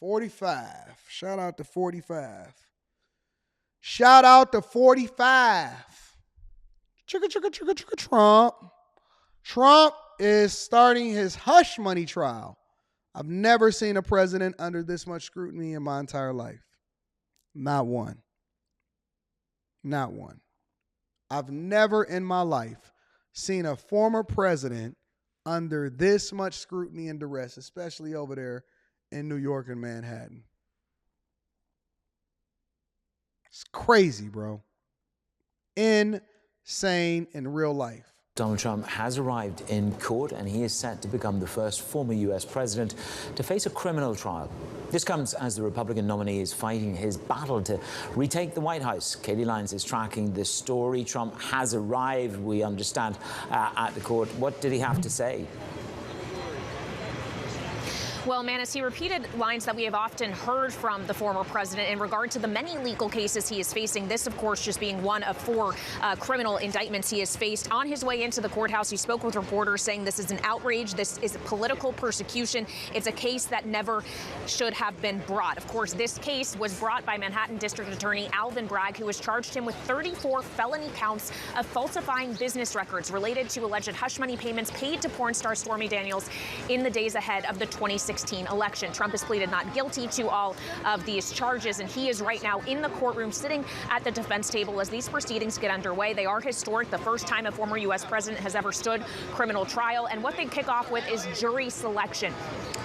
45. Shout out to 45. Shout out to 45. Chicka, chicka, chicka, chicka, Trump. Trump is starting his hush money trial. I've never seen a president under this much scrutiny in my entire life. Not one. Not one. I've never in my life seen a former president under this much scrutiny and duress, especially over there in New York and Manhattan. It's crazy, bro. Insane in real life. Donald Trump has arrived in court and he is set to become the first former U.S. president to face a criminal trial. This comes as the Republican nominee is fighting his battle to retake the White House. Katie Lyons is tracking this story. Trump has arrived, we understand, at the court. What did he have to say? Well, Manis, he repeated lines that we have often heard from the former president in regard to the many legal cases he is facing. This, of course, just being one of four criminal indictments he has faced. On his way into the courthouse, he spoke with reporters saying this is an outrage. This is political persecution. It's a case that never should have been brought. Of course, this case was brought by Manhattan District Attorney Alvin Bragg, who has charged him with 34 felony counts of falsifying business records related to alleged hush money payments paid to porn star Stormy Daniels in the days ahead of the 2016 election. Trump has pleaded not guilty to all of these charges, and he is right now in the courtroom sitting at the defense table as these proceedings get underway. They are historic, the first time a former U.S. president has ever stood criminal trial, and what they kick off with is jury selection.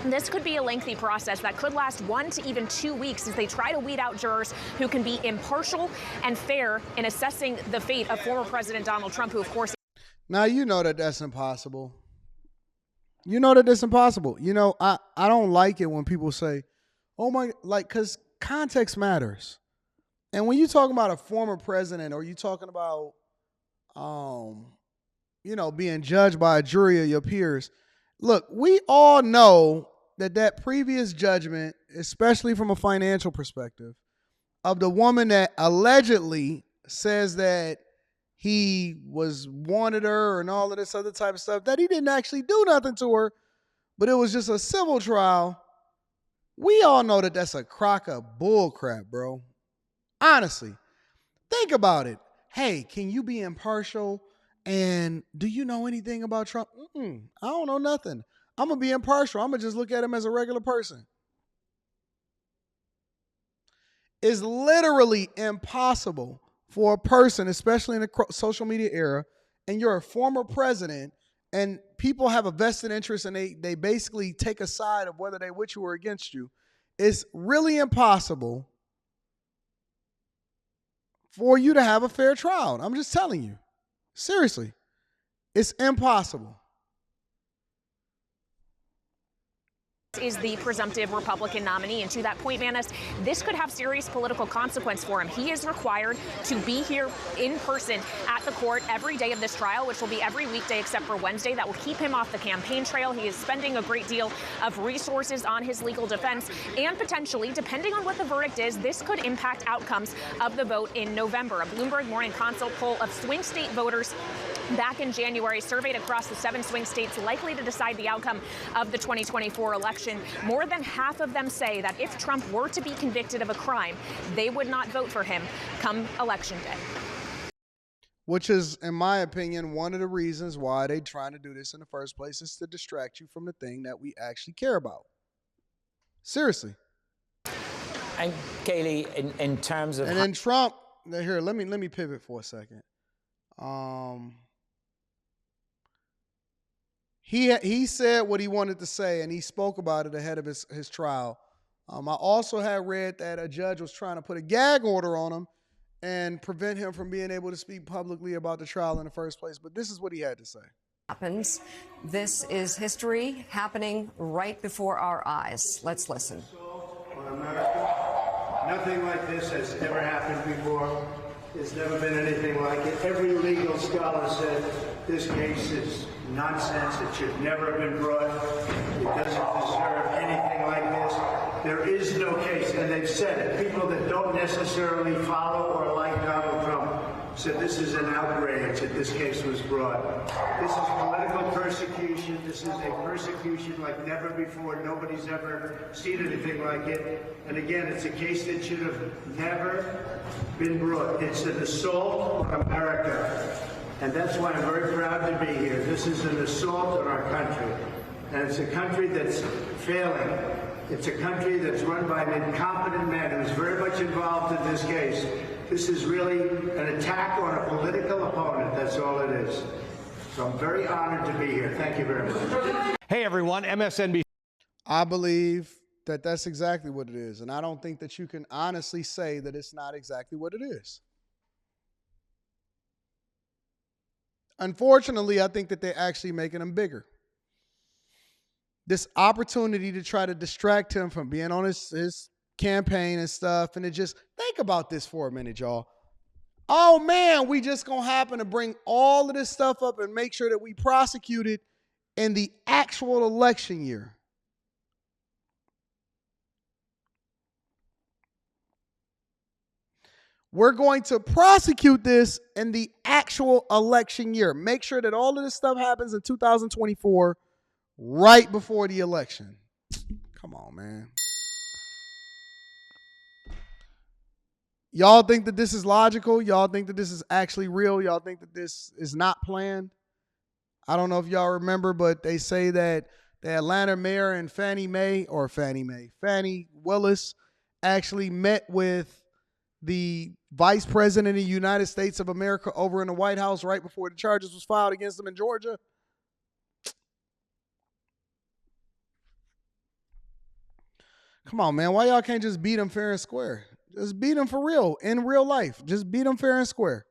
This could be a lengthy process that could last 1 to even 2 weeks as they try to weed out jurors who can be impartial and fair in assessing the fate of former President Donald Trump, who, of course... Now, you know that that's impossible. You know that it's impossible. You know, I don't like it when people say, oh my, like, because context matters. And when you're talking about a former president or you're talking about, you know, being judged by a jury of your peers, look, we all know that previous judgment, especially from a financial perspective, of the woman that allegedly says that he wanted her and all of this other type of stuff, that he didn't actually do nothing to her, but it was just a civil trial. We all know that that's a crock of bull crap, bro. Honestly, think about it. Hey, can you be impartial? And do you know anything about Trump? I don't know nothing. I'm going to be impartial. I'm going to just look at him as a regular person. It's literally impossible for a person, especially in the social media era, and you're a former president, and people have a vested interest, and they basically take a side of whether they're with you or against you. It's really impossible for you to have a fair trial. I'm just telling you. Seriously. It's impossible. Is the presumptive Republican nominee. And to that point, Manis, this could have serious political consequence for him. He is required to be here in person at the court every day of this trial, which will be every weekday except for Wednesday. That will keep him off the campaign trail. He is spending a great deal of resources on his legal defense, and potentially, depending on what the verdict is, this could impact outcomes of the vote in November. A Bloomberg Morning Consult poll of swing state voters back in January surveyed across the 7 swing states likely to decide the outcome of the 2024 election. More than half of them say that if Trump were to be convicted of a crime, they would not vote for him come Election Day. Which is, in my opinion, one of the reasons why they're trying to do this in the first place, is to distract you from the thing that we actually care about. Seriously. And Kaylee, in terms of... And then Trump, here, let me pivot for a second. He said what he wanted to say, and he spoke about it ahead of his trial. I also had read that a judge was trying to put a gag order on him and prevent him from being able to speak publicly about the trial in the first place. But this is what he had to say. Happens. This is history happening right before our eyes. Let's listen. On America, nothing like this has ever happened before. There's never been anything like it. Every legal scholar said this case is nonsense. It should never have been brought. It doesn't deserve anything like this. There is no case, and they've said it. People that don't necessarily follow or like Donald Trump said this is an outrage that this case was brought. This is political persecution. This is a persecution like never before. Nobody's ever seen anything like it. And again, it's a case that should have never been brought. It's an assault on America. And that's why I'm very proud to be here. This is an assault on our country. And it's a country that's failing. It's a country that's run by an incompetent man who's very much involved in this case. This is really an attack on a political opponent. That's all it is. So I'm very honored to be here. Thank you very much. Hey, everyone. MSNBC. I believe that that's exactly what it is. And I don't think that you can honestly say that it's not exactly what it is. Unfortunately, I think that they're actually making him bigger. This opportunity to try to distract him from being on his campaign and stuff. And it just, think about this for a minute, y'all. Oh, man, we just going to happen to bring all of this stuff up and make sure that we prosecute it in the actual election year. We're going to prosecute this in the actual election year. Make sure that all of this stuff happens in 2024, right before the election. Come on, man. Y'all think that this is logical? Y'all think that this is actually real? Y'all think that this is not planned? I don't know if y'all remember, but they say that the Atlanta mayor and Fannie Willis actually met with the vice president of the United States of America over in the White House right before the charges was filed against them in Georgia. Come on, man. Why y'all can't just beat them fair and square? Just beat them for real, in real life. Just beat them fair and square.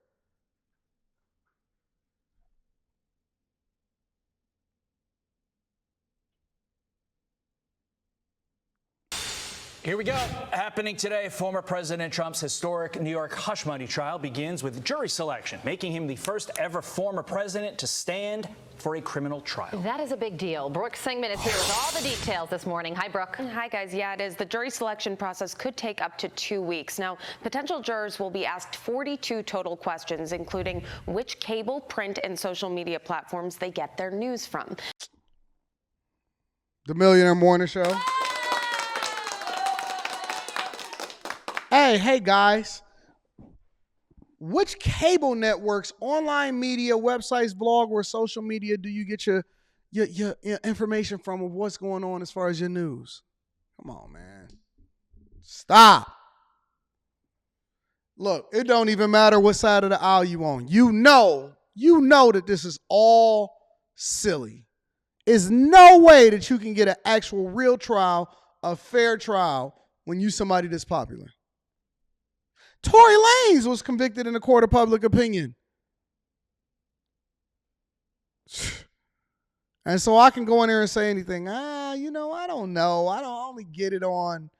Here we go. Happening today, former President Trump's historic New York hush money trial begins with jury selection, making him the first ever former president to stand for a criminal trial. That is a big deal. Brooke Singman is here with all the details this morning. Hi, Brooke. Hi, guys. Yeah, it is. The jury selection process could take up to 2 weeks. Now, potential jurors will be asked 42 total questions, including which cable, print, and social media platforms they get their news from. The Millionaire Morning Show. Hey, guys. Which cable networks, online media, websites, blog, or social media do you get your information from of what's going on as far as your news? Come on, man. Stop. Look, it don't even matter what side of the aisle you on. You know that this is all silly. There's no way that you can get an actual real trial, a fair trial, when you somebody that's popular. Tory Lanez was convicted in a court of public opinion. And so I can go in there and say anything. I don't know. I only get it on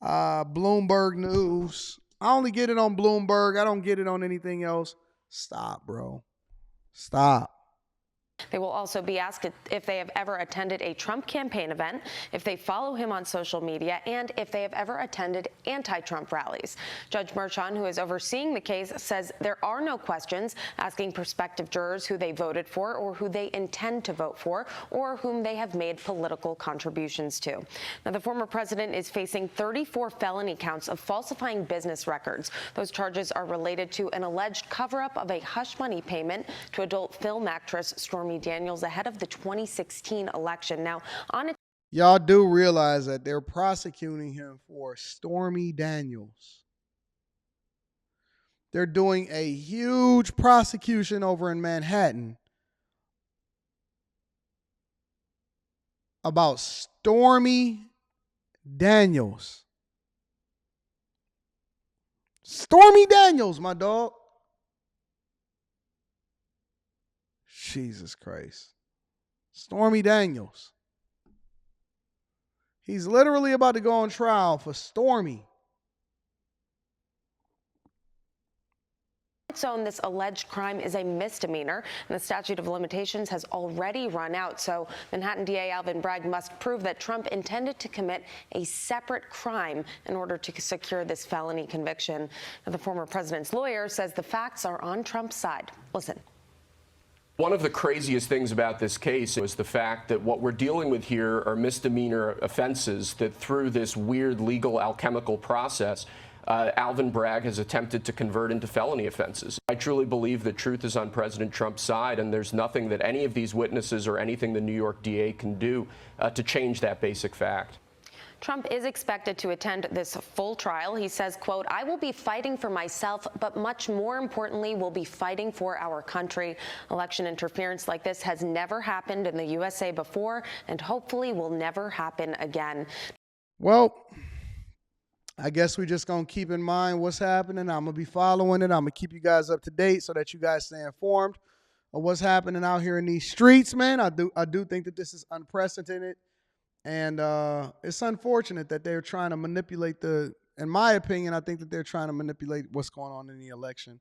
Bloomberg News. I only get it on Bloomberg. I don't get it on anything else. Stop, bro. Stop. They will also be asked if they have ever attended a Trump campaign event, if they follow him on social media, and if they have ever attended anti-Trump rallies. Judge Merchan, who is overseeing the case, says there are no questions asking prospective jurors who they voted for or who they intend to vote for or whom they have made political contributions to. Now, the former president is facing 34 felony counts of falsifying business records. Those charges are related to an alleged cover-up of a hush money payment to adult film actress Stormy Daniels ahead of the 2016 election. Now, y'all do realize that they're prosecuting him for Stormy Daniels. They're doing a huge prosecution over in Manhattan about Stormy Daniels. Stormy Daniels, my dog. Jesus Christ. Stormy Daniels. He's literally about to go on trial for Stormy. its own, this alleged crime is a misdemeanor, and the statute of limitations has already run out. So Manhattan DA Alvin Bragg must prove that Trump intended to commit a separate crime in order to secure this felony conviction. Now, the former president's lawyer says the facts are on Trump's side. Listen. One of the craziest things about this case was the fact that what we're dealing with here are misdemeanor offenses that through this weird legal alchemical process, Alvin Bragg has attempted to convert into felony offenses. I truly believe that truth is on President Trump's side, and there's nothing that any of these witnesses or anything the New York DA can do to change that basic fact. Trump is expected to attend this full trial. He says, quote, "I will be fighting for myself, but much more importantly, we'll be fighting for our country. Election interference like this has never happened in the USA before, and hopefully will never happen again." Well, I guess we just going to keep in mind what's happening. I'm going to be following it. I'm going to keep you guys up to date so that you guys stay informed of what's happening out here in these streets, man. I do think that this is unprecedented. And it's unfortunate that they're trying to manipulate in my opinion, I think that they're trying to manipulate what's going on in the election.